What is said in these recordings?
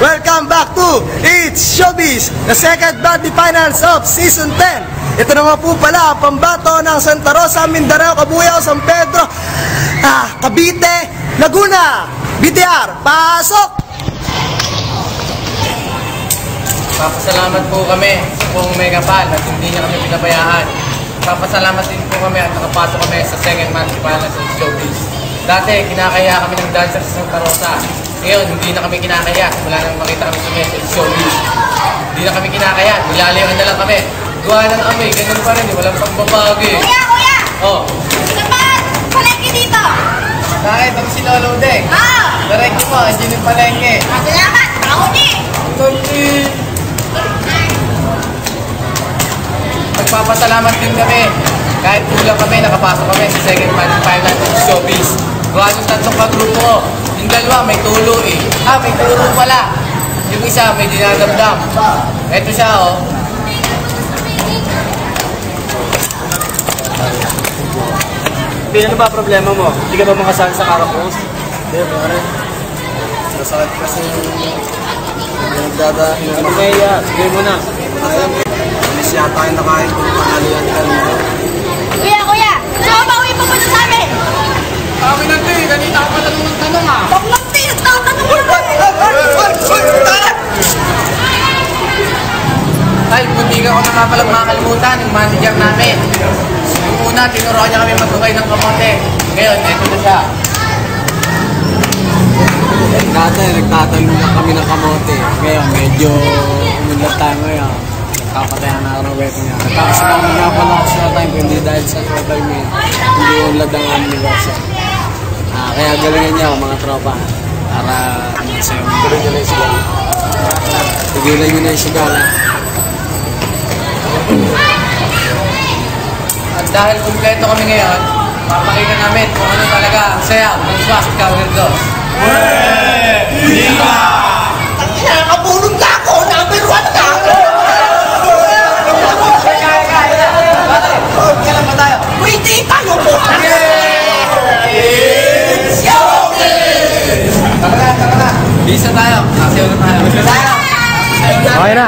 Welcome back to It's Showbiz, the second Bandi Finals of Season 10. Ito naman po pala ang pambato ng Santa Rosa, Mindanao, Cabuyao, San Pedro, Cavite, Laguna. BTR, pasok! Papasalamat po kami kung may kapal at hindi niya kami pinabayaan. Papasalamat din po kami at nakapasok kami sa second Bandi Finals of Showbiz. Dati, kinakaya kami ng dancer sa Santa Rosa. Ngayon, hindi na kami kinakaya. Wala nang makita kami sa message showbiz. Hindi na kami kinakaya. Nilalayan na lang kami. Gawa ng amoy. Ganun pa rin. Walang pagbabago eh. Kuya! Sige pa! Palengke dito! Bakit? Ako si Lolo Deng. Direct mo. Andiyan yung palengke. Salamat! Ako din! Magpapasalamat din kami. Kahit kulang kami, nakapasok kami sa second Bandi Finals of Showbiz. Gawa ng tatlong kagrupo. Yung dalawa may tulo eh. May tulo pala. Yung isa may dinadamdam. Eto siya oh. Ano ba problema mo? Hindi ka ba makasali sa Karapost? Hindi, pare. Masakit kasi nagdadahin. Ano kaya? Sige mo na. Alis yata yung nakain kung panalian ka nyo. Kuya! Saan ka ba uwi pupunta sa amin? Amin na din. Kanina ka pala nung tanong ah. Bak lang din! Nagtatanong mo na! Ay, hindi ka ko na nga palang makakalimutan yung manager namin. Yung una, tinuruan niya kami magbukay ng kamote. Ngayon, eto na siya. Dati, nagtatanong na kami ng kamote. Ngayon, medyo umunlad tayo ngayon. Kapatayan na ako ng weapon niya. Nagkakasama na pala ako sa time, hindi dahil sa travel mo. Hindi unlad ang aming negosyo. Kaya galingan niya ako mga tropa. Para sa'yo. Tuloy nyo na yung sigala. Tigilan nyo na yung sigala. At dahil kumpleto kami ngayon, papakita namin kung ano talaga ang saya ng Swastika Weirdos. Viva! Nakakapulong na ako! Number 1 na ako! Kailan ba tayo? Hindi tayo po! It's Showbiz! Tara na. Bisa tayo. Sasayaw na tayo. Okay na.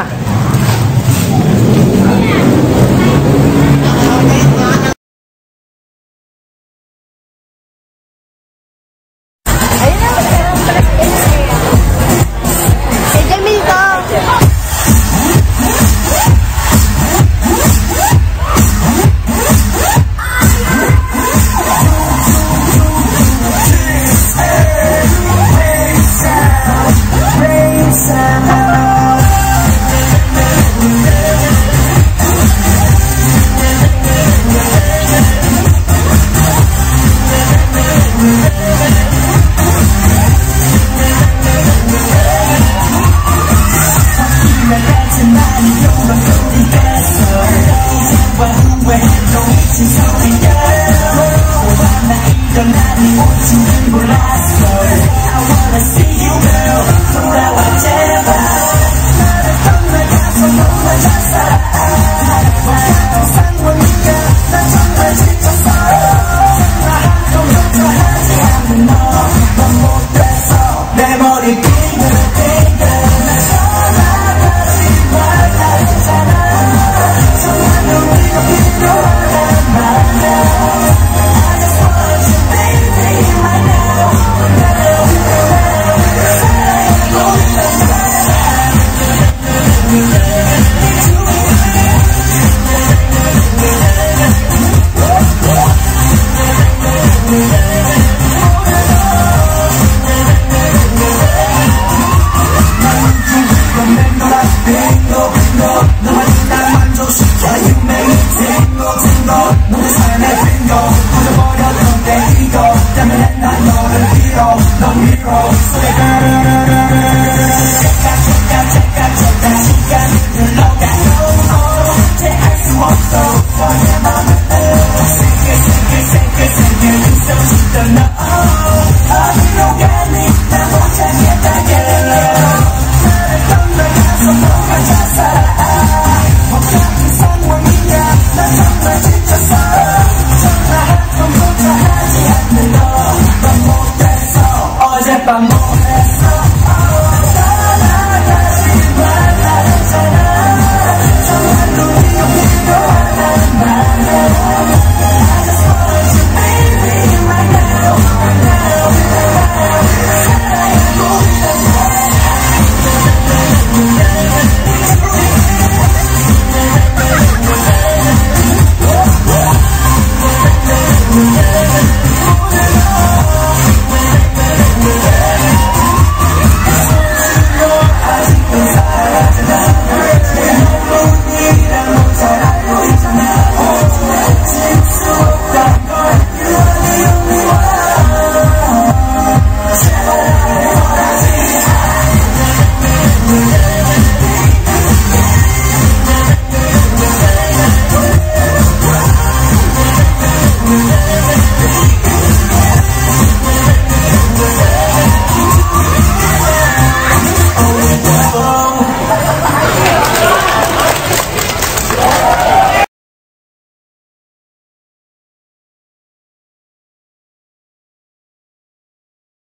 Enough.